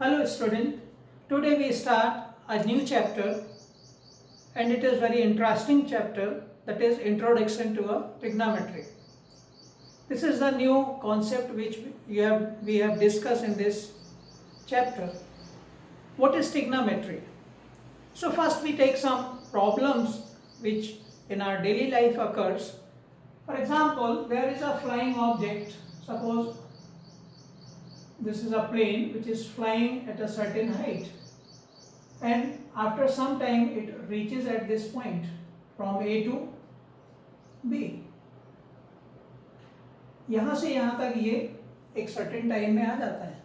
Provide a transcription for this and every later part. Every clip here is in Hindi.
Hello student, today we start a new chapter and it is very interesting chapter, that is Introduction to a Trigonometry. This is the new concept which we have discussed in this chapter. What is trigonometry? So first we take some problems which in our daily life occurs. For example, there is a flying object. Suppose this is a plane which is flying at a certain height, and after some time it reaches at this point from A to B. यहाँ से यहाँ तक ये एक सर्टेन टाइम में आ जाता है.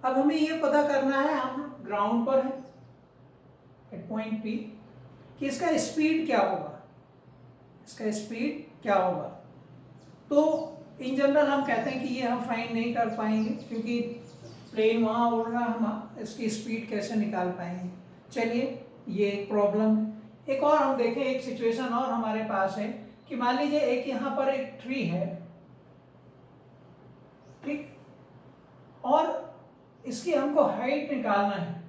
अब हमें ये पता करना है, हम ग्राउंड पर हैं एट पॉइंट P, कि इसका स्पीड क्या होगा. इसका स्पीड क्या होगा? तो इन जनरल हम कहते हैं कि ये हम फाइंड नहीं कर पाएंगे क्योंकि प्लेन वहाँ उड़ रहा, हम इसकी स्पीड कैसे निकाल पाएंगे. चलिए, ये एक प्रॉब्लम है. एक और हम देखें, एक सिचुएशन और हमारे पास है कि मान लीजिए एक यहाँ पर एक ट्री है, ठीक, और इसकी हमको हाइट निकालना है.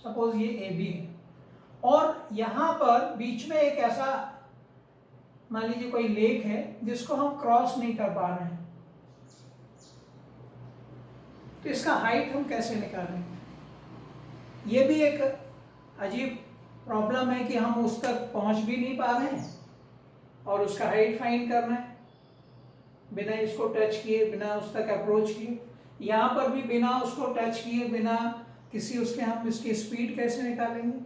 सपोज ये ए बी है और यहाँ पर बीच में एक ऐसा मान लीजिए कोई लेक है जिसको हम क्रॉस नहीं कर पा रहे हैं. तो इसका हाइट हम कैसे निकालेंगे? ये भी एक अजीब प्रॉब्लम है कि हम उस तक पहुंच भी नहीं पा रहे हैं और उसका हाइट फाइंड करना है बिना इसको टच किए, बिना उस तक अप्रोच किए. यहाँ पर भी बिना उसको टच किए, बिना किसी उसके, हम इसकी स्पीड कैसे निकालेंगे?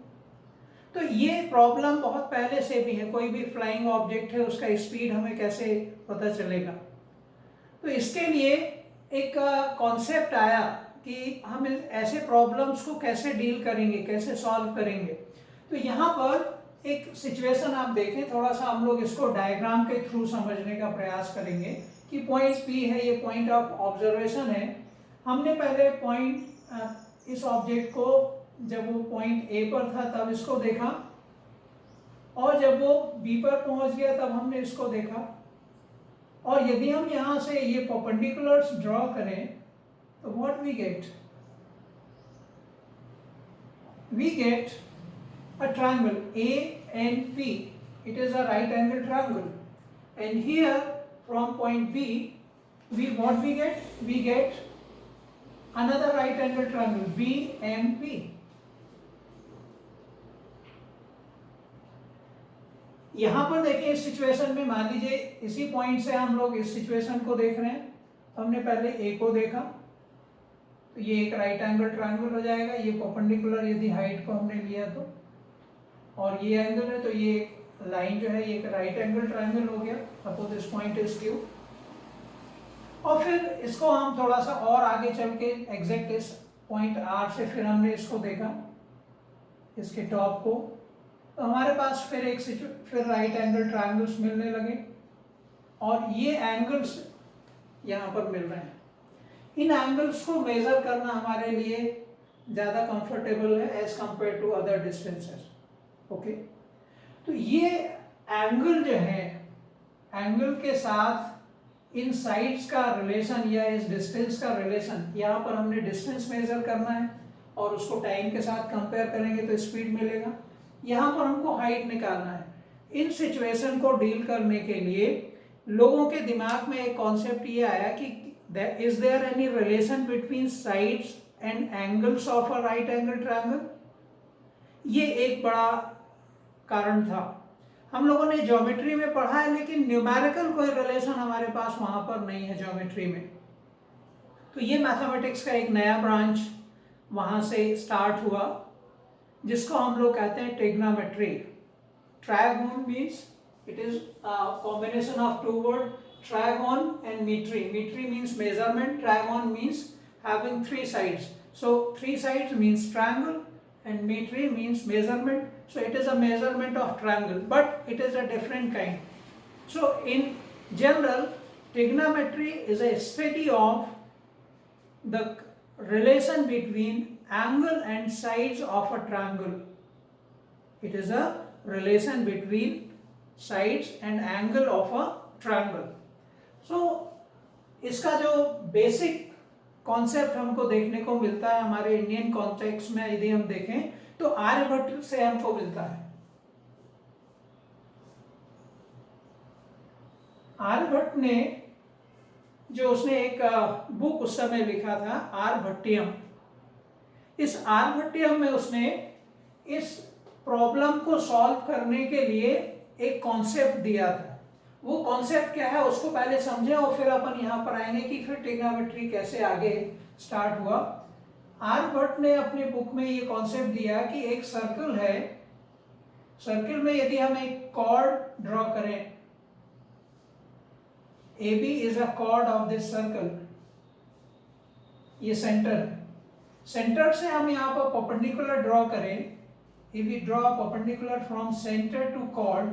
तो ये प्रॉब्लम बहुत पहले से भी है. कोई भी फ्लाइंग ऑब्जेक्ट है, उसका स्पीड हमें कैसे पता चलेगा? तो इसके लिए एक कॉन्सेप्ट आया कि हम ऐसे प्रॉब्लम्स को कैसे डील करेंगे, कैसे सॉल्व करेंगे. तो यहाँ पर एक सिचुएशन आप देखें, थोड़ा सा हम लोग इसको डायग्राम के थ्रू समझने का प्रयास करेंगे कि पॉइंट P है, ये पॉइंट ऑफ ऑब्जर्वेशन है. हमने पहले पॉइंट इस ऑब्जेक्ट को जब वो पॉइंट A पर था तब इसको देखा, और जब वो B पर पहुंच गया तब हमने इसको देखा. और यदि हम यहाँ से ये परपेंडिकुलर्स ड्रॉ करें तो what we get? We get a triangle A and P. It is a right angle triangle, and here from point B what we get? We get another right angle triangle B and P. यहाँ पर देखिए, इस सिचुएशन में मान लीजिए इसी पॉइंट से हम लोग इस सिचुएशन को देख रहे हैं. तो हमने पहले ए को देखा, तो ये एक राइट एंगल ट्रायंगल हो जाएगा. ये परपेंडिकुलर यदि हाइट को हमने लिया तो, और ये एंगल है, तो ये लाइन जो है ये एक राइट एंगल ट्रायंगल हो गया. Suppose this point is Q. और फिर इसको हम थोड़ा सा और आगे चल के एग्जैक्ट इस पॉइंट R से फिर हमने इसको देखा, इसके टॉप को. तो हमारे पास फिर राइट एंगल ट्रायंगल्स मिलने लगे, और ये एंगल्स यहाँ पर मिल रहे हैं. इन एंगल्स को मेजर करना हमारे लिए ज़्यादा कंफर्टेबल है as compare to other distances. Okay, तो ये एंगल जो है, एंगल के साथ इन साइड्स का रिलेशन या इस डिस्टेंस का रिलेशन, यहाँ पर हमने डिस्टेंस मेजर करना है और उसको टाइम के साथ कंपेयर करेंगे तो स्पीड मिलेगा. यहाँ पर हमको हाइट निकालना है. इन सिचुएशन को डील करने के लिए लोगों के दिमाग में एक कॉन्सेप्ट ये आया कि is there any relation between sides and angles of a right angle triangle. ये एक बड़ा कारण था. हम लोगों ने ज्योमेट्री में पढ़ा है, लेकिन न्यूमेरिकल कोई रिलेशन हमारे पास वहां पर नहीं है ज्योमेट्री में. तो ये मैथमेटिक्स का एक नया ब्रांच वहां से स्टार्ट हुआ, जिसको हम लोग कहते हैं trigonometry. Trigon means it is combination of two word, trigon and metry. Metry means measurement, trigon means having three sides. So three sides means triangle and metry means measurement. So it is a measurement of triangle, but it is a different kind. So in general, trigonometry is a study of the relation between angle and sides of a triangle. It is a relation between sides and angle of a triangle. So इसका जो basic कॉन्सेप्ट हमको देखने को मिलता है हमारे इंडियन कॉन्टेक्स्ट में, यदि हम देखें तो आर्यभट्ट से हमको मिलता है। आर्यभट्ट ने जो उसने एक बुक उस समय लिखा था आर्यभट्टियम, इस आर्यभट्टियम में उसने इस प्रॉब्लम को सॉल्व करने के लिए एक कॉन्सेप्ट दिया था। वो कॉन्सेप्ट क्या है उसको पहले समझें और फिर अपन यहाँ पर आएंगे कि फिर ट्रिग्नोमेट्री कैसे आगे स्टार्ट हुआ। आर्यभट्ट ने अपनी बुक में ये कॉन्सेप्ट दिया कि एक सर्कल है, सर्कल में यदि हम एक कॉर्ड ड्रॉ करें, AB is a chord of this circle, ये सेंटर है, सेंटर से हम यहाँ पर परपेंडिकुलर ड्रॉ करें, if we draw perpendicular from center to chord,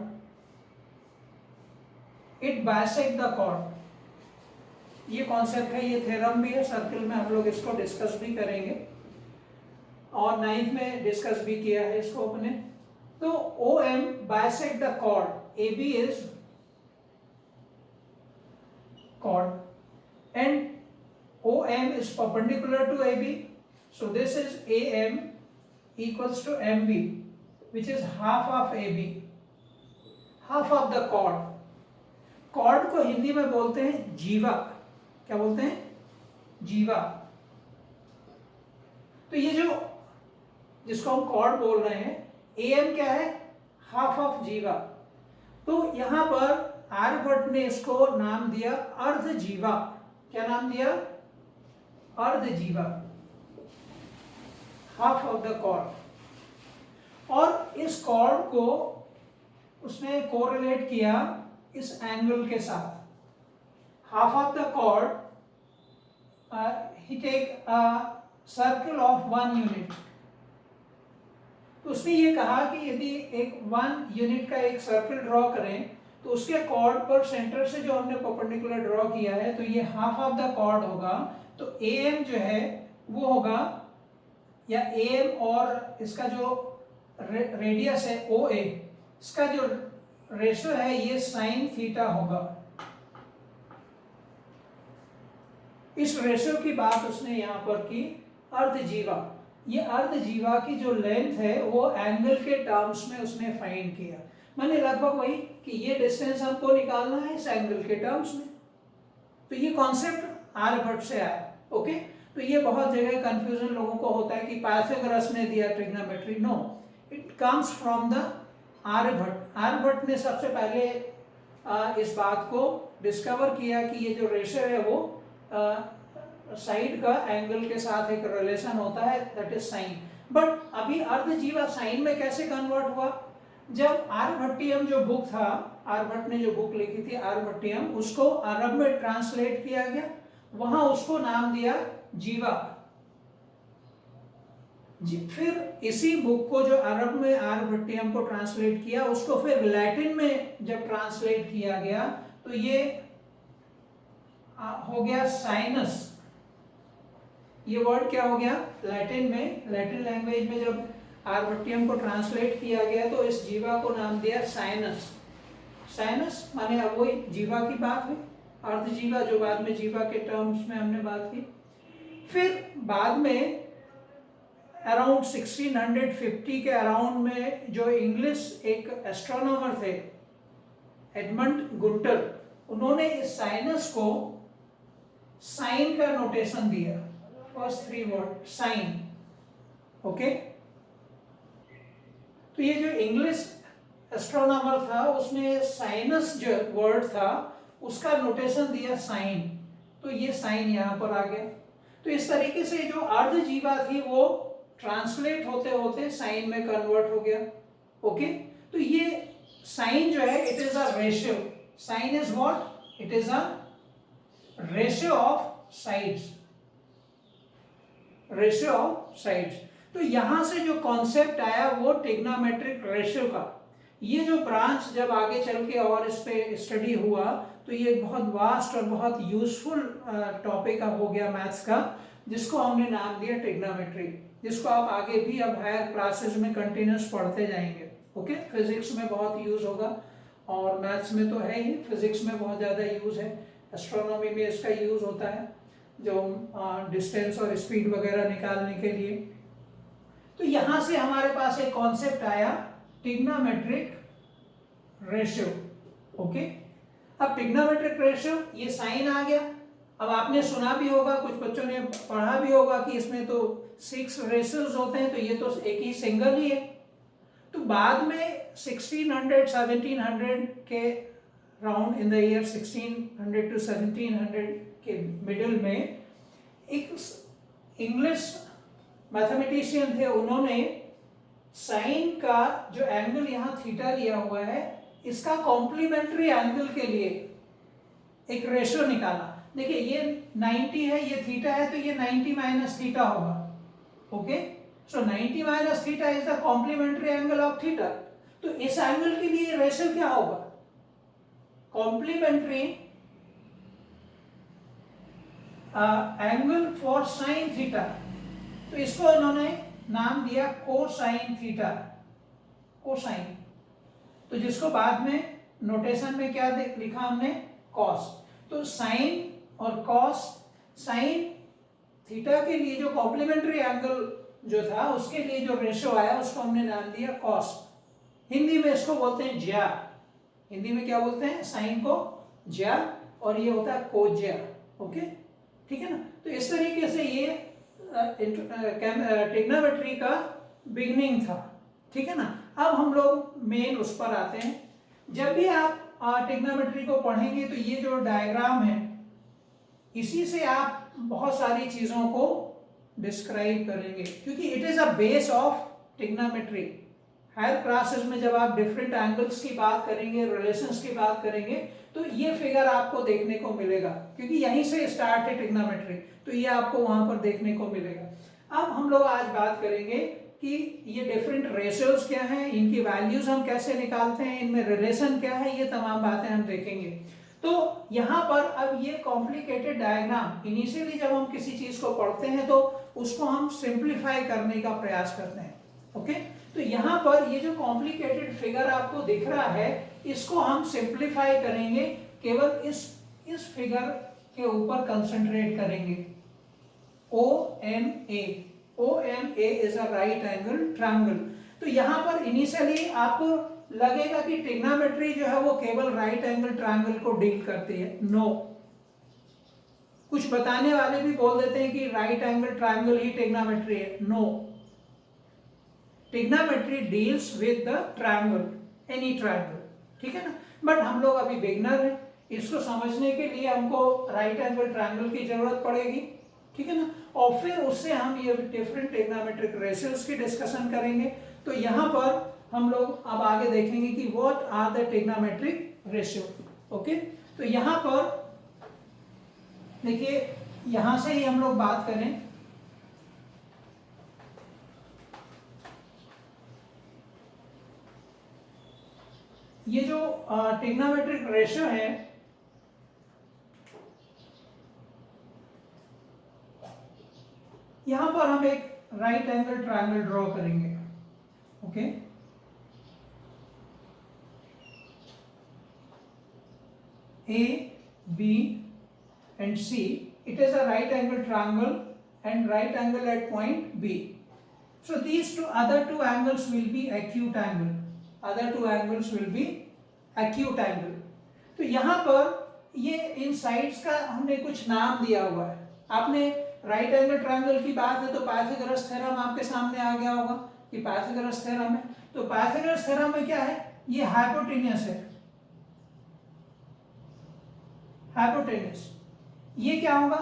it bisect the chord। ये कॉन्सेप्ट है, ये थ्योरम भी है सर्कल में, हम लोग इसको डिस्कस भी करेंगे और 9th में डिस्कस भी किया है इसको अपने। तो OM bisect the chord, AB is chord and OM is perpendicular to AB, so this is AM equals to MB, which is half of AB, half of the chord। chord को हिंदी में बोलते हैं जीवा, क्या बोलते हैं? जीवा। तो ये जो जिसको हम chord बोल रहे हैं, AM क्या है? हाफ ऑफ जीवा। तो यहां पर आर्यभट्ट ने इसको नाम दिया अर्धजीवा। क्या नाम दिया? अर्धजीवा, हाफ ऑफ द कॉर्ड। और इस कॉर्ड को उसने कोरिलेट किया इस एंगल के साथ। हाफ ऑफ द कॉर्ड ही टेक सर्कल ऑफ 1 यूनिट। तो उसने ये कहा कि यदि एक 1 यूनिट का एक सर्कल ड्रॉ करें तो उसके कॉर्ड पर सेंटर से जो हमने परपेंडिकुलर ड्रॉ किया है तो ये हाफ ऑफ द कॉर्ड होगा। तो AM जो है वो होगा, या AM और इसका जो रेडियस है OA, इसका जो रेशो है ये साइन थीटा होगा। इस रेशो की बात उसने यहाँ पर की अर्धजीवा। ये अर्धजीवा की जो लेंथ है वो एंगल के टर्म्स में उसने फाइंड किया, माने लगभग वही कि ये डिस्टेंस हमको निकालना है इस एंगल के टर्म्स में। तो ये कॉन्सेप्ट आर्यभट्ट से आया। ओके, तो ये बहुत जगह कंफ्यूजन लोगों को होता है कि पाइथागोरस ने दिया trigonometry. No, it comes from the Aryabhata. Aryabhata ने सबसे पहले इस बात को डिस्कवर किया कि ये जो रेशो है वो साइड का एंगल के साथ एक रिलेशन होता है, दैट इज साइन। बट अभी अर्धजीवा साइन में कैसे कन्वर्ट हुआ? जब आर्यभट्टियम जो बुक था, आर्यभट्ट ने जो बुक लिखी थी आर्यभट्टियम, उसको अरब में ट्रांसलेट किया गया, वहां उसको नाम दिया जीवा। फिर इसी बुक को जो अरब में आर्यभट्टियम को ट्रांसलेट किया, उसको फिर लैटिन में जब ट्रांसलेट किया गया तो ये हो गया साइनस। ये वर्ड क्या हो गया? लैटिन में, लैटिन लैंग्वेज में जब आर्यभट्टियम को ट्रांसलेट किया गया तो इस जीवा को नाम दिया साइनस। साइनस माने अब वही जीवा की बात है, अर्धजीवा जो बाद में जीवा के टर्म्स में हमने बात की। फिर बाद में अराउंड 1650 के अराउंड में जो इंग्लिश एक एस्ट्रोनॉमर थे एडमंड गुंटर, उन्होंने इस साइनस को साइन का नोटेशन दिया। First 3 word sign. ओके, तो ये जो इंग्लिश एस्ट्रोनॉमर था उसने साइनस जो वर्ड था उसका नोटेशन दिया साइन, तो ये साइन यहाँ पर आ गया। तो इस तरीके से जो अर्धजीवा थी वो ट्रांसलेट होते होते साइन में कन्वर्ट हो गया। ओके, तो ये साइन जो है it is a ratio. Sine is what? It is a ratio of sides, ratio of sides. तो यहां से जो कॉन्सेप्ट आया वो ट्रिग्नोमेट्रिक रेशियो का। ये जो ब्रांच जब आगे चल के और इस पे स्टडी हुआ तो ये बहुत वास्ट और बहुत यूजफुल टॉपिक हो गया मैथ्स का, जिसको हमने नाम दिया ट्रिग्नोमेट्री, जिसको आप आगे भी अब हायर क्लासेस में कंटिन्यूस पढ़ते जाएंगे। ओके, फिजिक्स में बहुत यूज होगा और मैथ्स में तो है ही, फिजिक्स में बहुत ज़्यादा यूज है, एस्ट्रोनॉमी में इसका यूज होता है। जो डिस्टेंस और स्पीड वगैरह निकालने के लिए। तो यहां से हमारे पास एक कॉन्सेप्ट आया ट्रिग्नोमेट्रिक रेशियो। ओके, अब ट्रिग्नोमेट्रिक रेशियो ये साइन आ गया। अब आपने सुना भी होगा, कुछ बच्चों ने पढ़ा भी होगा कि इसमें तो 6 रेशियोज होते हैं, तो ये तो एक ही सिंगल ही है। तो बाद में 1600 1700 के round in the year 1600 to 1700 के मिडिल में एक इंग्लिश मैथमेटिशियन थे, उन्होंने साइन का जो एंगल यहाँ थीटा लिया हुआ है, इसका कॉम्प्लीमेंट्री एंगल के लिए एक रेशियो निकाला। देखिए ये 90 है, ये थीटा है, तो ये 90 माइनस थीटा होगा। Okay, so 90 minus theta is the complementary angle of theta. तो इस एंगल के लिए रेशियो क्या होगा? Complementary angle for sine theta. तो इसको उन्होंने नाम दिया कोसाइन थीटा, कोसाइन। तो जिसको बाद में नोटेशन में क्या लिखा हमने? कॉस। तो साइन और कॉस, साइन थीटा के लिए जो कॉम्प्लीमेंट्री एंगल जो था उसके लिए जो रेशियो आया उसको हमने नाम दिया कॉस। हिंदी में इसको बोलते हैं ज्या। हिंदी में क्या बोलते हैं? साइन को ज्या, और ये होता है कोज्या। ओके, ठीक है ना। तो इस तरीके से ये ट्रिग्नोमेट्री का बिगिनिंग था। ठीक है ना। अब हम लोग मेन उस पर आते हैं। जब भी आप ट्रिग्नोमेट्री को पढ़ेंगे तो ये जो डायग्राम है, इसी से आप बहुत सारी चीजों को डिस्क्राइब करेंगे, क्योंकि it is a base of trigonometry. Higher classes में जब आप डिफरेंट एंगल्स की बात करेंगे, रिलेशंस की बात करेंगे, तो ये फिगर आपको देखने को मिलेगा, क्योंकि यहीं से स्टार्ट है ट्रिग्नोमेट्री, तो ये आपको वहां पर देखने को मिलेगा। अब हम लोग आज बात करेंगे कि ये डिफरेंट रेशियोज क्या हैं, इनकी वैल्यूज हम कैसे निकालते हैं, इनमें रिलेशन क्या है, ये तमाम बातें हम देखेंगे। तो यहाँ पर अब ये कॉम्प्लिकेटेड डायग्राम, इनिशियली जब हम किसी चीज को पढ़ते हैं तो उसको हम सिंप्लीफाई करने का प्रयास करते हैं। ओके, तो यहाँ पर ये जो कॉम्प्लिकेटेड फिगर आपको दिख रहा है, इसको हम सिंप्लीफाई करेंगे, केवल इस फिगर के ऊपर कंसंट्रेट करेंगे। OMA, OMA is a right angle triangle. तो यहाँ पर इनिशियली आपको लगेगा कि ट्रिग्नोमेट्री जो है वो केवल राइट एंगल ट्रायंगल को डील करती है। नो, कुछ बताने वाले भी बोल देते हैं कि राइट एंगल ट्रायंगल ही ट्रिग्नोमेट्री है। No, trigonometry deals with the triangle, any triangle. ठीक है ना। बट हम लोग अभी बिगिनर हैं, इसको समझने के लिए हमको राइट एंगल ट्रायंगल की जरूरत पड़ेगी। ठीक है ना। और फिर उससे हम ये डिफरेंट ट्रिग्नोमेट्रिक रेशियोज की डिस्कशन करेंगे। तो यहाँ पर हम लोग अब आगे देखेंगे कि what are the trigonometric ratio. Okay, तो यहाँ पर देखिए, यहां से ही हम लोग बात करें, ये जो ट्रिग्नोमेट्रिक रेशियो है, यहां पर हम एक राइट एंगल ट्रायंगल ड्रॉ करेंगे। Okay, A, B and C, it is a right angle triangle and right angle at point B. So these other two angles will be acute angle. Other two angles will be acute angle. तो यहाँ पर ये इन साइड्स का हमने कुछ नाम दिया हुआ है। आपने राइट एंगल ट्रायंगल की बात है तो पाइथागोरस थ्योरम आपके सामने आ गया होगा कि पाइथागोरस थ्योरम है। तो पाइथागोरस थ्योरम में क्या है? ये हाइपोटेन्यूस है। हाइपोटेन्यूस, ये क्या होगा?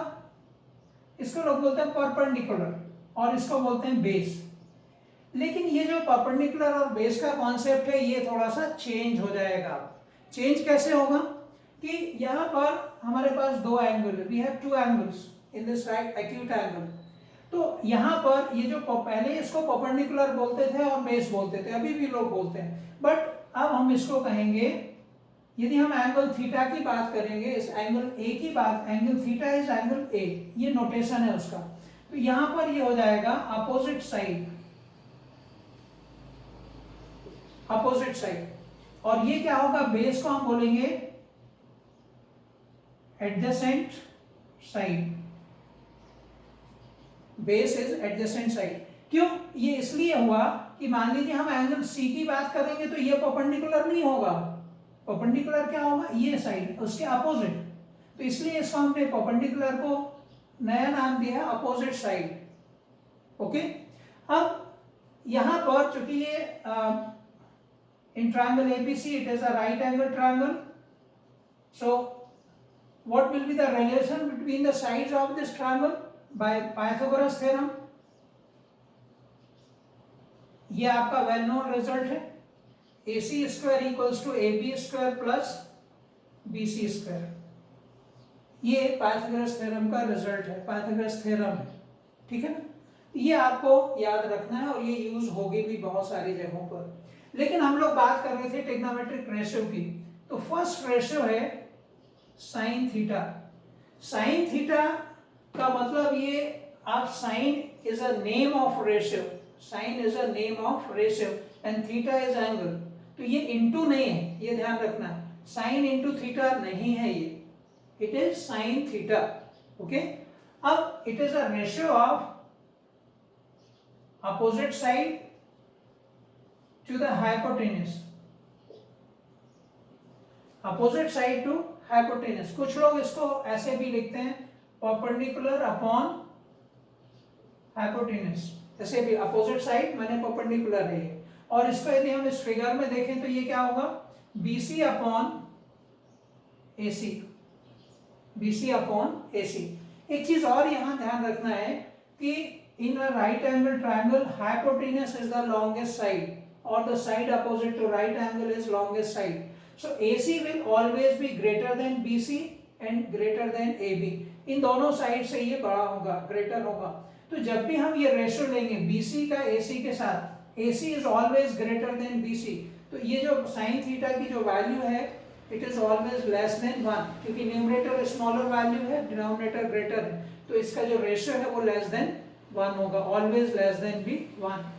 इसको लोग बोलते हैं परपेंडिकुलर और इसको बोलते हैं बेस। लेकिन ये जो परपेंडिकुलर और बेस का कॉन्सेप्ट है ये थोड़ा सा चेंज हो जाएगा। चेंज कैसे होगा कि यहाँ पर हमारे पास दो एंगल है, we have two angles in this right acute angle. तो यहाँ पर ये जो पहले इसको परपेंडिकुलर बोलते थे और बेस बोलते थे, अभी भी लोग बोलते हैं, बट अब हम इसको कहेंगे, यदि हम एंगल थीटा की बात करेंगे, इस एंगल ए की बात, angle theta is angle A, ये नोटेशन है उसका। तो यहां पर ये हो जाएगा अपोजिट साइड, अपोजिट साइड। और ये क्या होगा? बेस को हम बोलेंगे adjacent side. Base is adjacent side. क्यों? ये इसलिए हुआ कि मान लीजिए हम एंगल सी की बात करेंगे तो ये परपेंडिकुलर नहीं होगा, परपेंडिकुलर क्या होगा, ये साइड उसके अपोजिट, तो इसलिए इसको हमने परपेंडिकुलर को नया नाम दिया अपोजिट साइड। ओके, अब यहां पर चूंकि ये in triangle ABC it is a right angle triangle, so what will be the relation between the sides of this triangle by Pythagoras theorem? ये आपका वेल नोन रिजल्ट है, AC square equals to AB square plus BC square. ये पाइथागोरस थ्योरम का रिजल्ट है, पाइथागोरस थ्योरम है, ठीक है ना। ये आपको याद रखना है और ये यूज होगी भी बहुत सारी जगहों पर। लेकिन हम लोग बात कर रहे थे ट्रिग्नोमेट्रिक रेशियो की, तो फर्स्ट रेशियो है साइन थीटा। साइन थीटा का मतलब ये आप sine is a name of ratio, sine is a name of ratio and theta is angle, तो ये इनटू नहीं है, ये ध्यान रखना, साइन इनटू थीटा नहीं है ये, it is sine theta. Okay, अब it is a ratio of opposite side to the hypotenuse, opposite side to hypotenuse. कुछ लोग इसको ऐसे भी लिखते हैं परपेंडिकुलर अपॉन हाइपोटेन्यूज, ऐसे भी अपोजिट साइड माने परपेंडिकुलर है ये। और इसको यदि हम इस फिगर में देखें तो ये क्या होगा, BC upon AC, BC upon AC। एक चीज और यहां ध्यान रखना है कि in a right angle triangle hypotenuse is the longest side और the side opposite to right angle is longest side. So AC will always be greater than BC and greater than AB। इन दोनों साइड से ये बड़ा होगा, ग्रेटर होगा। तो जब भी हम ये रेशियो लेंगे BC का AC के साथ, AC is always greater than BC, तो ये जो साइन थीटा की जो वैल्यू है it is always less than 1, क्योंकि न्यूमरेटर स्मॉलर वैल्यू है, डिनोमिनेटर ग्रेटर है, तो इसका जो रेशियो है वो लेस देन 1 होगा, ऑलवेज लेस देन भी 1।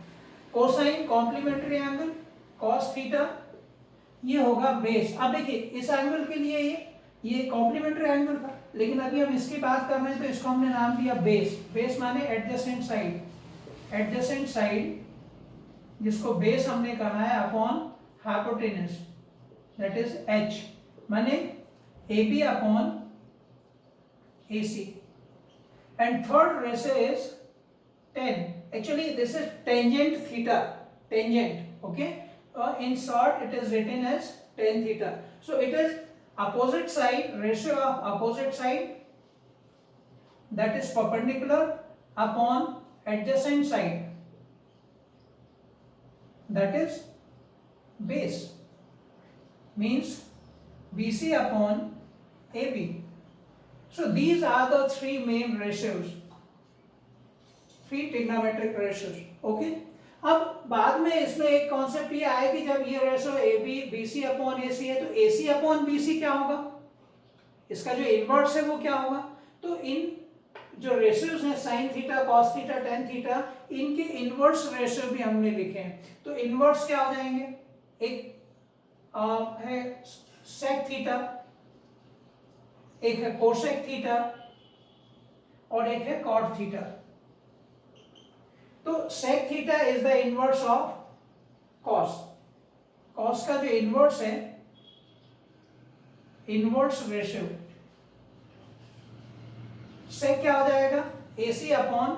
Cosine complementary angle cos theta ये होगा बेस। अब देखिए इस एंगल के लिए ये कॉम्प्लीमेंट्री एंगल था, लेकिन अभी हम इसकी बात कर रहे हैं तो इसको हमने नाम दिया बेस। बेस माने एडजेसेंट साइड, एडजेसेंट साइड जिसको बेस हमने कहा है upon hypotenuse that is H, माने AB upon AC। And third ratio is tan, actually this is tangent theta, tangent. Okay, in short it is written as tan theta, so it is opposite side, ratio of opposite side that is perpendicular upon adjacent side that is base, means BC upon AB। so these are the three main ratios, three trigonometric ratios। okay, अब बाद में इसमें एक कॉन्सेप्ट ये आया कि जब ये ratio AB BC upon AC है तो AC अपॉन BC क्या होगा, इसका जो इनवर्स है वो क्या होगा। तो इन जो रेशियोज हैं sine theta, cos theta, tan theta, इनके इनवर्स रेशियो भी हमने लिखे हैं। तो इनवर्स क्या हो जाएंगे, एक है सेक थीटा, एक है कोसेक थीटा और एक है कॉट थीटा। तो sec theta is the inverse of cos, cos का जो इनवर्स है, इनवर्स रेशियो sec क्या हो जाएगा, AC अपॉन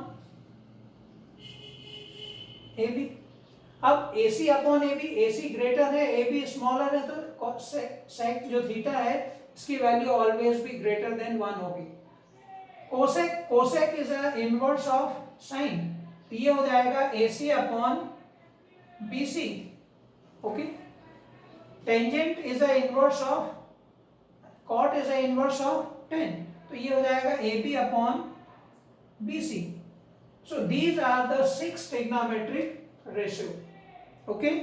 AB। अब AC upon AB, AC greater है AB स्मॉलर है, तो sec जो थीटा है इसकी वैल्यू ऑलवेज भी ग्रेटर देन 1 होगी। Cosec, cosec is a inverse of sine, ये हो जाएगा AC upon BC। Okay, tangent is a inverse of cot, is a inverse of tan, तो ये हो जाएगा AB upon BC। So these are the 6 trigonometric ratio। Okay,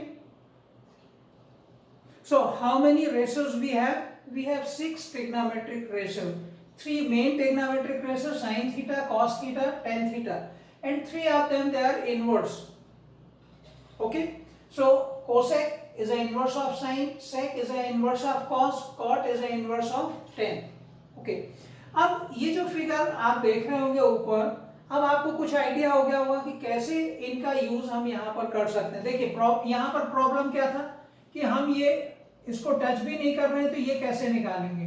so how many ratios we have? We have 6 trigonometric ratios, 3 main trigonometric ratios, sin theta, cos theta, tan theta, and 3 of them they are inverse। okay, so cosec is an inverse of sin, sec is an inverse of cos, cot is an inverse of tan। okay, अब ये जो फिगर आप देख रहे होंगे ऊपर, अब आपको कुछ आइडिया हो गया होगा कि कैसे इनका यूज हम यहाँ पर कर सकते हैं। देखिए यहाँ पर प्रॉब्लम क्या था कि हम ये इसको टच भी नहीं कर रहे हैं, तो ये कैसे निकालेंगे।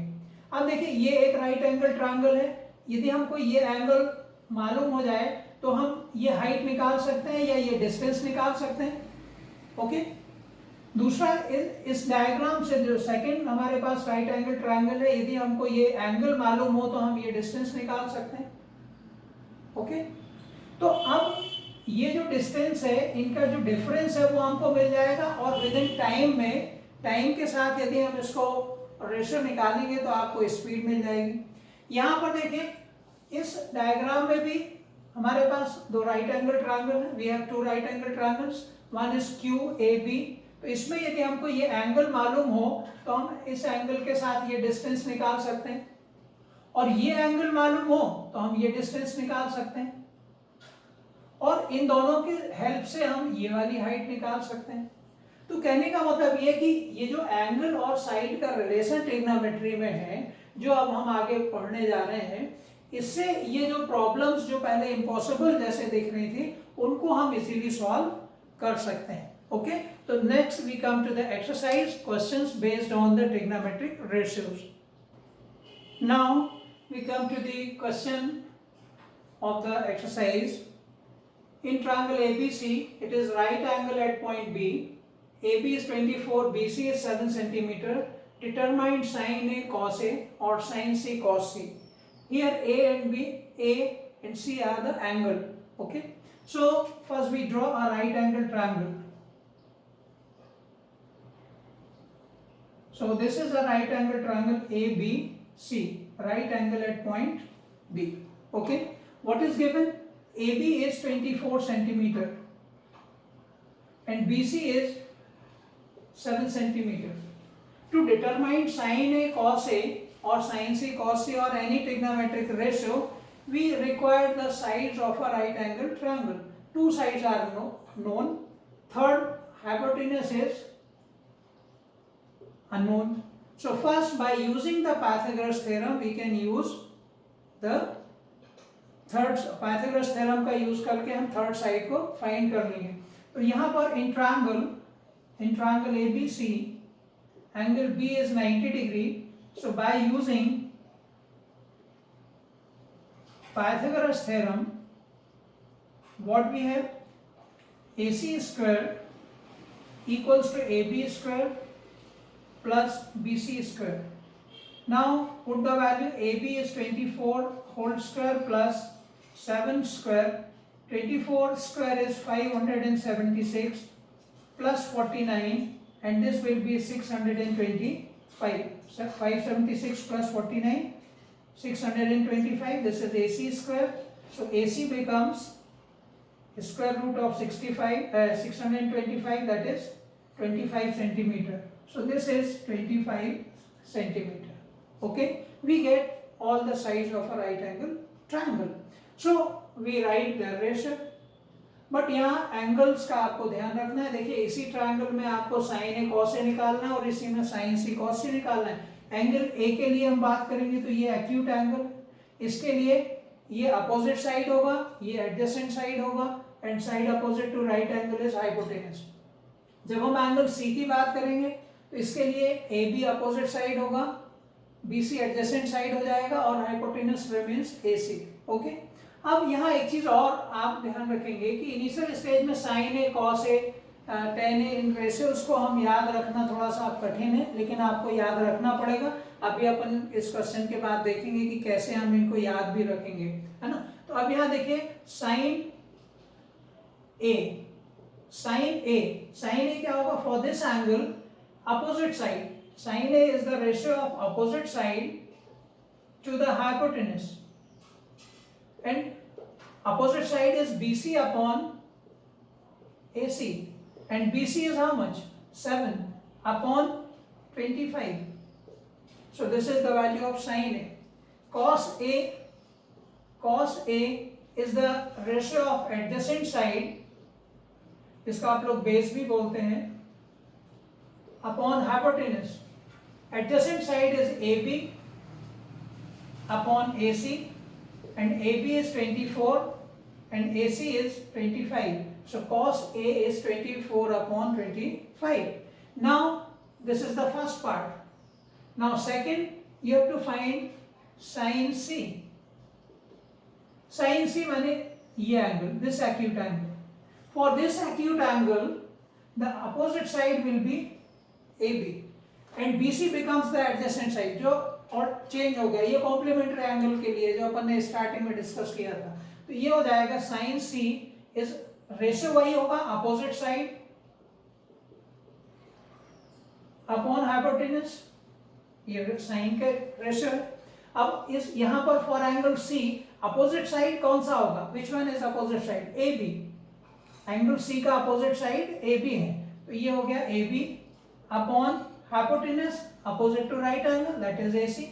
अब देखिए ये एक राइट एंगल ट्रायंगल है, यदि हमको ये एंगल मालूम हो जाए तो हम ये हाइट निकाल सकते हैं या ये डिस्टेंस निकाल सकते हैं। ओके, दूसरा इस डायग्राम से जो सेकंड हमारे पास राइट एंगल ट्रायंगल है, यदि हमको ये एंगल मालूम हो तो हम ये डिस्टेंस निकाल सकते हैं। ओके, तो अब ये जो डिस्टेंस है, इनका जो डिफरेंस है वो हमको मिल जाएगा, और विद इन टाइम में, टाइम के साथ यदि हम इसको रेशियो निकालेंगे तो आपको स्पीड मिल जाएगी। यहाँ पर देखिए इस डायग्राम में भी हमारे पास दो राइट एंगल ट्रायंगल है, we have two right angle triangles, one is Q A B. तो इसमें यदि हमको ये एंगल मालूम हो तो हम इस एंगल के साथ ये डिस्टेंस निकाल सकते हैं, और ये एंगल मालूम हो तो हम ये डिस्टेंस निकाल सकते हैं, और इन दोनों की हेल्प से हम ये वाली हाइट निकाल सकते हैं। तो कहने का मतलब ये कि ये जो एंगल और साइड का रिलेशन ट्रिग्नोमेट्री में है, जो अब हम आगे पढ़ने जा रहे हैं, इससे ये जो प्रॉब्लम्स जो पहले इम्पॉसिबल जैसे दिख रही थी उनको हम इजीली सॉल्व कर सकते हैं। ओके, तो next we come to the exercise questions based on the trigonometric ratios. Now we come to the question of the exercise. In triangle ABC, it is right angle at point B. AB is 24, BC is 7 centimeter. Determine sin A cos A or sin C cos C. Here A and C are the angle. Okay. So first we draw a right angle triangle. So this is a right angle triangle ABC. Right angle at point B. Okay. What is given? AB is 24 centimeter and BC is 7 centimeter. To determine sin A cos A or sin C cos C or any trigonometric ratio, we require the sides of a right angle triangle. Two sides are known. Third, hypotenuse is unknown. So first, by using the Pythagoras theorem, we can use the third Pythagoras theorem का यूज करके हम थर्ड साइड को फाइंड कर लेंगे। तो यहाँ पर in triangle ABC angle B is 90 degree. So by using Pythagoras theorem, what we have, AC square equals to AB square plus BC square. Now put the value. AB is 24 whole square plus 7 square. 24 square is 576 plus 49, and this will be 625. So 576 plus 49, 625. This is AC square. So AC becomes square root of 625, that is 25 centimeter. So this is 25 centimeter. Okay, we get all the sides of a right angle triangle. So we write the ratio. But यहाँ एंगल्स का आपको ध्यान रखना है। देखिए इसी ट्रायंगल में आपको साइन ए कॉस ए निकालना है और इसी में साइन सी कॉस सी निकालना है। एंगल ए के लिए हम बात करेंगे तो ये एक्यूट एंगल, इसके लिए ये अपोजिट साइड होगा, ये एडजेसेंट साइड होगा, and side opposite to right angle is hypotenuse. जब हम एंगल सी की बात करेंगे तो इसके लिए ए बी अपोजिट साइड होगा, बी सी एडजेसेंट साइड हो जाएगा, और हाइपोटेनस रिमेन्स ए सी। ओके, अब यहाँ एक चीज और आप ध्यान रखेंगे कि इनिशियल स्टेज में sign A cos A ten A in ratios को हम याद रखना थोड़ा सा कठिन है, लेकिन आपको याद रखना पड़ेगा। अभी अपन इस क्वेश्चन के बाद देखेंगे कि कैसे हम इनको याद भी रखेंगे, है ना। तो अब यहाँ देखिए साइन ए क्या होगा for this angle opposite side. Sine A is the ratio of opposite side to the hypotenuse, and opposite side is BC upon AC, and BC is how much? 7 upon 25. So this is the value of sin A. Cos A is the ratio of adjacent side, इसका आप लोग बेस भी बोलते हैं, upon hypotenuse. Adjacent side is AB upon AC, and AB is 24 and AC is 25. So cos A is 24 upon 25. Now this is the first part. Now second, you have to find sin C. Sin C माने ये angle, this acute angle. For this acute angle, the opposite side will be AB and BC becomes the adjacent side, जो और चेंज हो गया, ये कॉम्प्लीमेंट्री एंगल के लिए जो अपन ने स्टार्टिंग में डिस्कस किया था, तो ये हो जाएगा sin C इज रेशियो वही होगा अपोजिट साइड अपॉन हाइपोटेन्यूज, ये साइन के रेशियो है। अब इस यहां पर for angle C opposite side कौन सा होगा, which one is opposite side, AB। Angle C का अपोजिट साइड AB है, तो ये हो गया AB upon hypotenuse opposite to right angle, that is AC,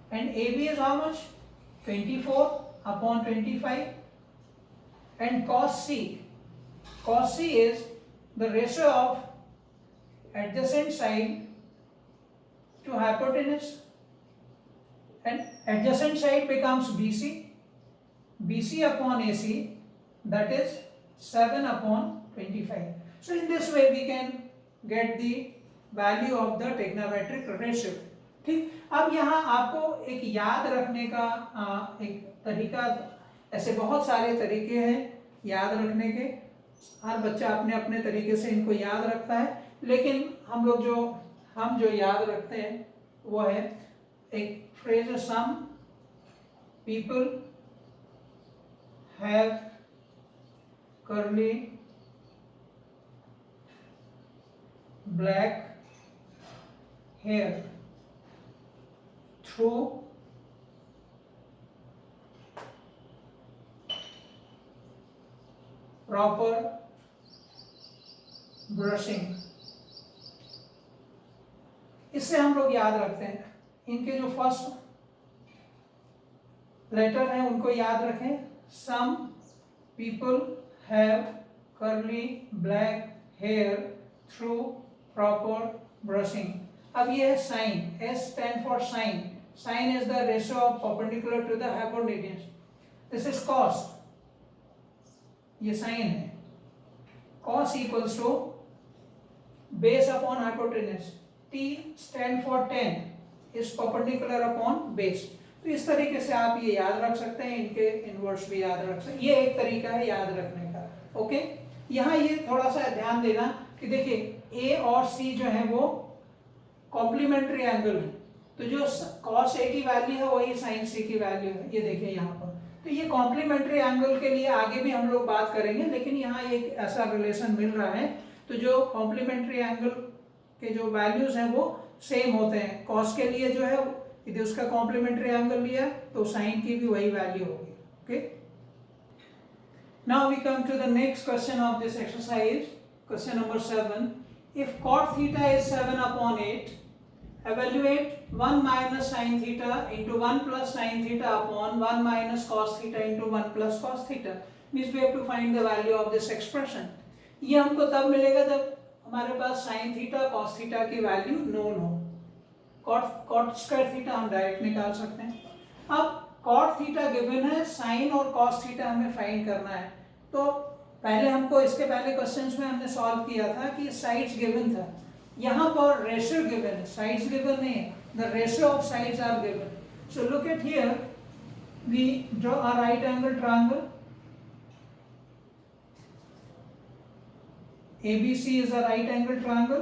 and AB is how much, 24 upon 25, and cos C is the ratio of adjacent side to hypotenuse, and adjacent side becomes BC upon AC, that is 7 upon 25. So in this way we can get the value of the trigonometric ratio. ठीक, अब यहाँ आपको एक याद रखने का एक तरीका, ऐसे बहुत सारे तरीके हैं याद रखने के, हर बच्चा अपने अपने तरीके से इनको याद रखता है, लेकिन हम जो याद रखते हैं वो है एक phrase, some people have curly black hair through proper brushing। इससे हम लोग याद रखते हैं, इनके जो फर्स्ट लेटर हैं उनको याद रखें, some people have curly black hair through proper brushing। अब ये है sign, S stand for sine, sine is the ratio of perpendicular to the hypotenuse, this is cos, ये साइन है, cos equals to base upon hypotenuse, T stand for tan is perpendicular upon base। तो इस तरीके से आप ये याद रख सकते हैं, इनके इनवर्स भी याद रख सकते हैं, ये एक तरीका है याद रखने का। ओके, यहाँ ये थोड़ा सा ध्यान देना कि देखिए A और C जो है वो कॉम्प्लीमेंट्री एंगल है, तो जो cos A की वैल्यू है वही sin C की वैल्यू है, ये देखिए यहाँ पर। तो ये कॉम्प्लीमेंट्री एंगल के लिए आगे भी हम लोग बात करेंगे, लेकिन यहाँ एक ऐसा रिलेशन मिल रहा है, तो जो कॉम्प्लीमेंट्री एंगल के जो वैल्यूज हैं वो सेम होते हैं। cos के लिए जो है यदि उसका कॉम्प्लीमेंट्री एंगल लिया तो sin की भी वही वैल्यू होगी। Okay, now we come to the next question of this exercise, question number 7। If cot theta is 7 upon 8, evaluate 1 minus sin theta into 1 plus sin theta upon 1 minus cos theta into 1 plus cos theta. Means we have to find the value of this expression. ये हमको तब मिलेगा जब हमारे पास sin theta cos theta की वैल्यू नोन हो। cot स्क्वायर थीटा हम डायरेक्ट निकाल सकते हैं। अब cot थीटा गिवन है, sin और cos थीटा हमें फाइंड करना है, तो पहले हमको इसके पहले क्वेश्चंस में हमने सॉल्व किया था कि साइड्स गिवन था, यहाँ पर रेशियो गिवन है, साइड्स गिवन नहीं है, the ratio of sides are given. So look at here, we draw a right angle triangle, ABC is a right angle triangle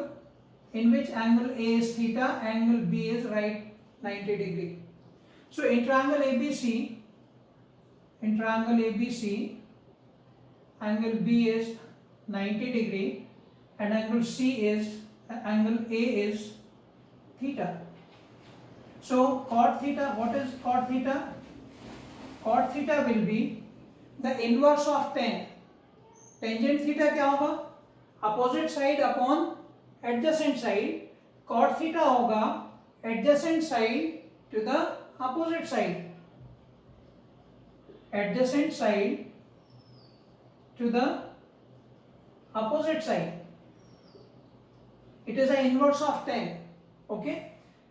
in which angle A is theta, angle B is right 90 degree. So in triangle ABC, angle B is 90 degree and angle A is theta. So cot theta, what is cot theta? Cot theta will be the inverse of tan. Tangent theta क्या होगा? Opposite side upon adjacent side. Cot theta होगा adjacent side to the opposite side. Adjacent side to the opposite side. It is an inverse of tan. Okay.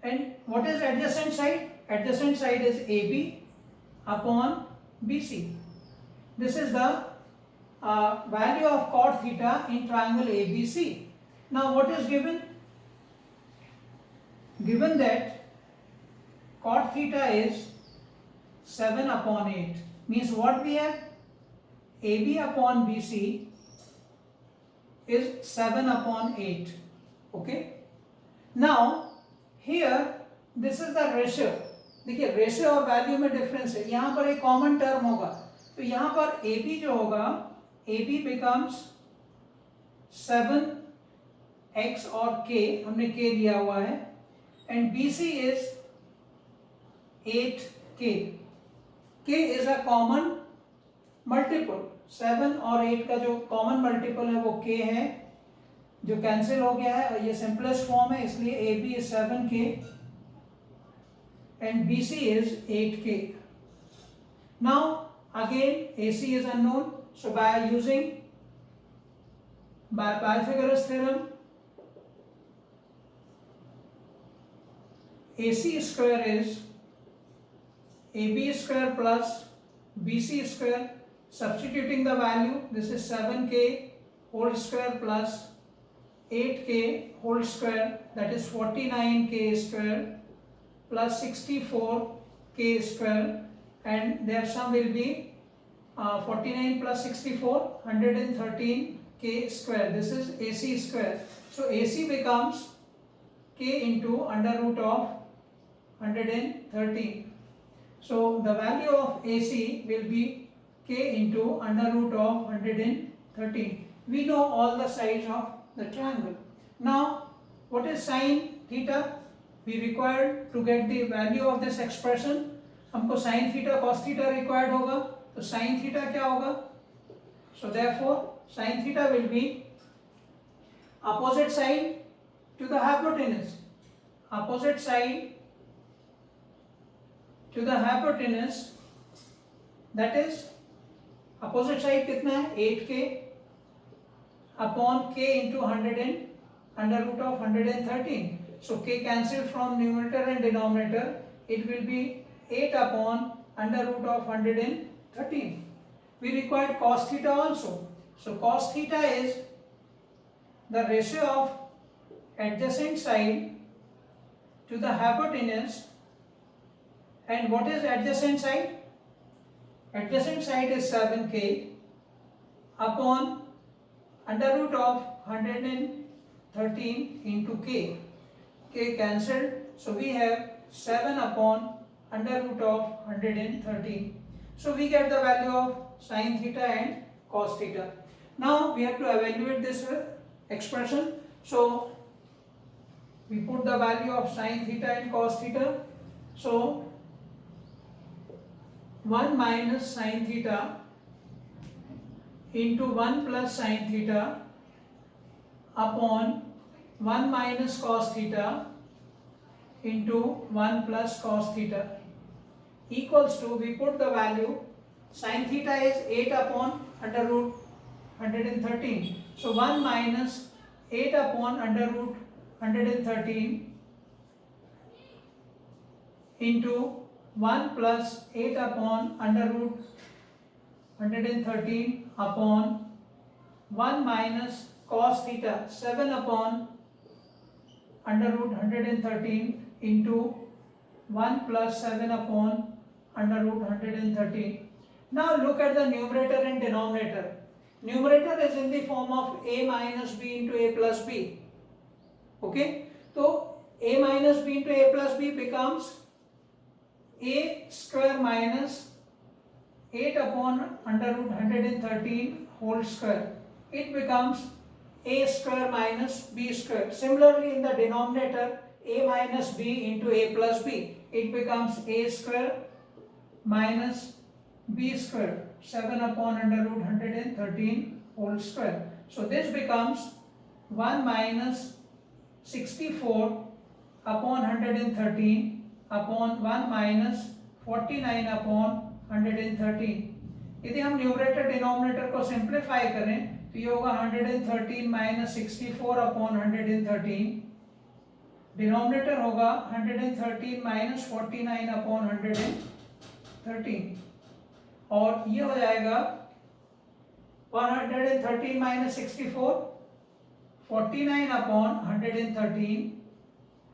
And what is adjacent side? Adjacent side is AB upon BC. This is the value of cot theta in triangle ABC. Now what is given? Given that cot theta is 7 upon 8, means what we have? AB upon BC is 7 upon 8. Okay. Now here this is the ratio. देखिए रेशियो और वैल्यू में डिफरेंस है. यहाँ पर एक कॉमन टर्म होगा, तो यहाँ पर AB जो होगा, AB becomes 7x और k, हमने k लिया हुआ है, and BC is 8k. k is a common multiple. 7 और 8 का जो कॉमन मल्टीपल है वो k है, जो कैंसिल हो गया है, और ये सिंपलेस्ट फॉर्म है, इसलिए AB is 7k and BC is 8k. Now again AC is unknown, so by using Pythagoras theorem, AC square is AB square plus BC square. Substituting the value, this is 7k whole square plus 8k whole square, that is 49k square plus 64k square, and their sum will be 49 plus 64, 113k square. This is AC square. So AC becomes k into under root of 113. So the value of AC will be k into under root of 113. We know all the sides of the triangle. Now what is sin theta? We required to get the value of this expression. हमको sin theta cos theta required होगा, तो sin theta क्या होगा? So therefore sin theta will be opposite side to the hypotenuse. Opposite side to the hypotenuse, that is opposite side कितना है? 8k upon k into 100 and under root of 113. So k cancelled from numerator and denominator. It will be 8 upon under root of 113. We required cos theta also. So cos theta is the ratio of adjacent side to the hypotenuse. And what is adjacent side? Adjacent side is 7k upon under root of 113 into k. K cancelled, so we have 7 upon under root of 113. So we get the value of sin theta and cos theta. Now we have to evaluate this expression. So we put the value of sin theta and cos theta. So 1 minus sin theta into 1 plus sin theta upon 1 minus cos theta into 1 plus cos theta equals to, we put the value, sin theta is 8 upon under root 113. So 1 minus 8 upon under root 113 into 1 plus 8 upon under root 113 upon 1 minus cos theta, 7 upon under root 113 into 1 plus 7 upon under root 113. Now look at the numerator and denominator. Numerator is in the form of a minus b into a plus b. Okay, so a minus b into a plus b becomes a square minus 8 upon under root 113 whole square. It becomes a square minus b square. Similarly, in the denominator, a minus b into a plus b, it becomes a square minus b square, 7 upon under root 113 whole square. So this becomes 1 minus 64 upon 113 upon 1 minus 49 upon 113. यदि हम न्यूमरेटर डिनोमिनेटर को सिंप्लीफाई करें तो ये होगा 113 माइनस 64 अपॉन 113, डिनोमिनेटर होगा 113 माइनस 49 अपॉन 113, और ये हो जाएगा 113 minus 64, 49 upon 113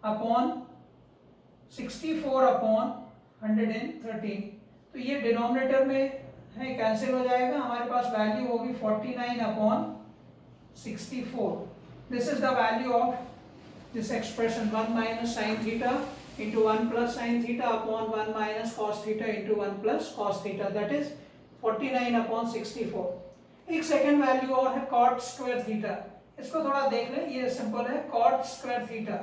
upon 64 upon 113, तो ये डिनोमिनेटर में है, कैंसिल हो जाएगा, हमारे पास वैल्यू होगी 49 upon 64. This is the value of this expression 1 minus sine theta into 1 plus sine theta upon 1 minus cos theta into 1 plus cos theta, that is 49 upon 64. एक सेकेंड वैल्यू और है कॉट स्क्वायर थीटा, इसको थोड़ा देख लें, ये सिंपल है. Cot square theta,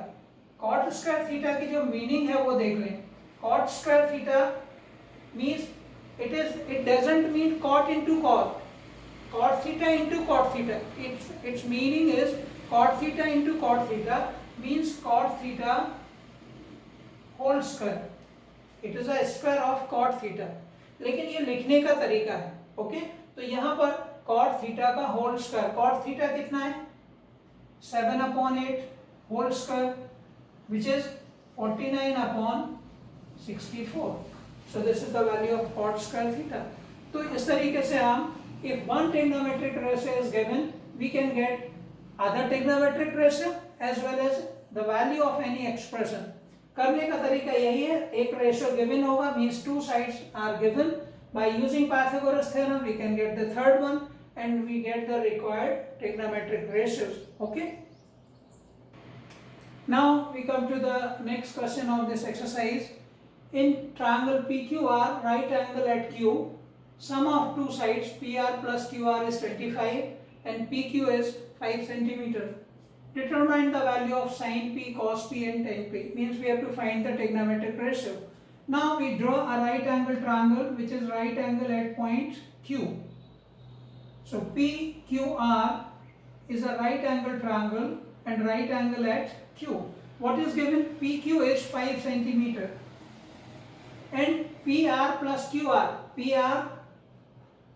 cot square theta की जो मीनिंग है वो देख लें. Cot square theta means it doesn't mean cot into cot theta into cot theta. Its meaning is cot theta into cot theta means cot theta whole square. It is a square of cot theta. लेकिन ये लिखने का तरीका है. ओके, तो यहाँ पर cot theta का होल स्क्वायर, cot theta कितना है 7 upon 8 whole square which is 49 upon 64. So this is the value of cot square theta. तो इस तरीके से हम if one trigonometric ratio is given, we can get other trigonometric ratio as well as the value of any expression. करने का तरीका यही है, एक रेशियो गिवन होगा means two sides are given. By using Pythagoras theorem we can get the third one and we get the required trigonometric ratios. Okay. Now we come to the next question of this exercise. In triangle PQR, right angle at Q, sum of two sides PR plus QR is 25 and PQ is 5 centimeter. Determine the value of sin P, cos P and tan P. Means we have to find the trigonometric ratio. Now we draw a right angle triangle which is right angle at point Q. So PQR is a right angle triangle and right angle at Q. What is given? PQ is 5 centimeter. And PR plus QR, PR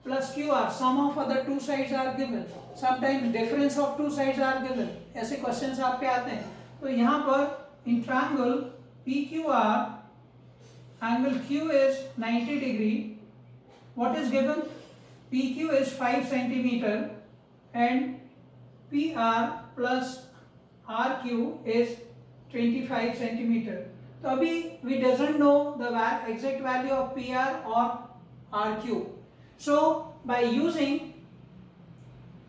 plus QR, sum of other two sides are given. Sometimes difference of two sides are given. ऐसे questions आपके आते हैं. तो यहाँ पर in triangle PQR, angle Q is 90 degree. What is given? PQ is 5 centimeter and PR plus RQ is 25 centimeter. तो अभी we doesn't know the exact value of PR or RQ. So by using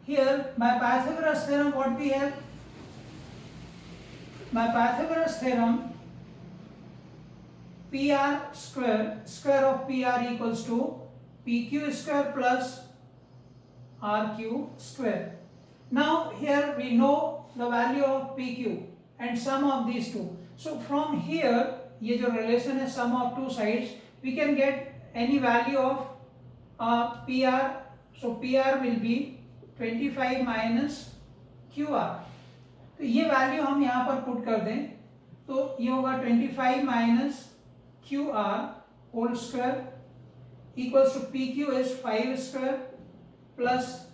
here by Pythagoras theorem, what we have? By Pythagoras theorem, PR square of PR equals to PQ square plus RQ square. Now here we know the value of PQ and sum of these two. So from here, ये जो relation है sum of two sides, we can get any value of PR. So PR will be 25 minus QR. तो ये value हम यहाँ पर put कर दें, तो ये होगा 25 minus QR whole square equals to PQ is 5 square plus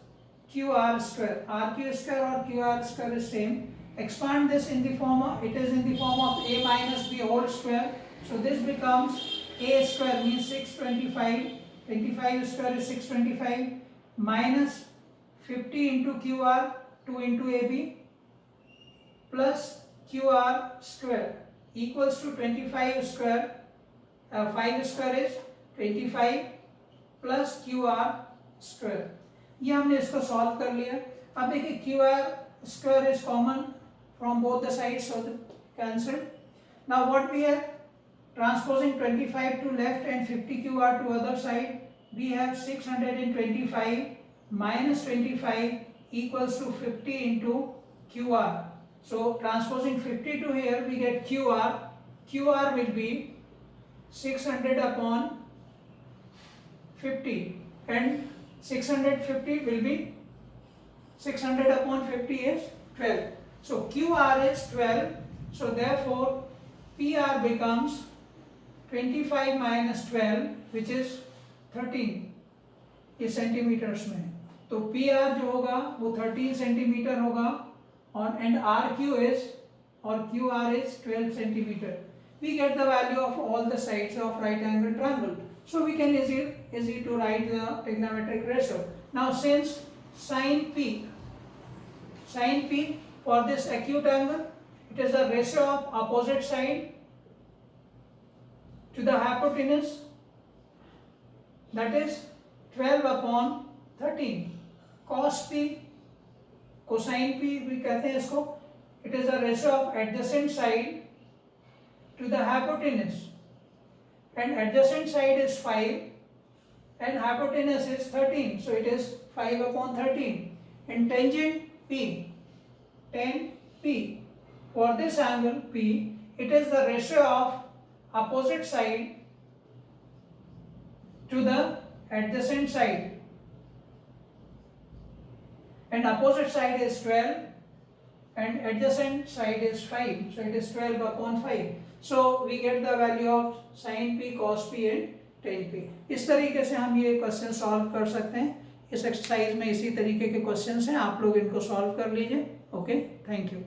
QR square. RQ square और QR square is same. Expand this in the form of, it is in the form of a minus b whole square. So this becomes a square means 625. 25 square is 625 minus 50 into QR 2 into AB plus QR square equals to 25 square. 5 square is 25 plus QR square. ये हमने इसको सॉल्व कर लिया. अब देखिए QR square is common from both the sides, so cancelled. Now what we have? Transposing 25 to left and 50 QR to other side, we have 625 minus 25 equals to 50 into QR. So transposing 50 to here, we get QR. QR will be 600 upon 50 and 650 will be 600 upon 50 is 12. So QR is 12. So therefore PR becomes 25 minus 12 which is 13 इस सेंटीमीटर्स में. तो PR जो होगा वो 13 सेंटीमीटर होगा और and RQ is or QR is 12 centimeter. We get the value of all the sides of right angle triangle. So we can easy to write the trigonometric ratio. Now since sin p. Sin p for this acute angle, it is the ratio of opposite side to the hypotenuse, that is 12 upon 13. Cos p, cosine p भी कहते हैं इसको, it is the ratio of adjacent side to the hypotenuse, and adjacent side is 5 and hypotenuse is 13, so it is 5 upon 13. And tangent p, tan p, for this angle p, it is the ratio of opposite side to the adjacent side, and opposite side is 12 and adjacent side is 5, so it is 12 upon 5. So we get the value of sin p, cos p and tan p. इस तरीके से हम ये क्वेश्चन सॉल्व कर सकते हैं. इस एक्सरसाइज में इसी तरीके के क्वेश्चंस हैं, आप लोग इनको सॉल्व कर लीजिए. Okay, thank you.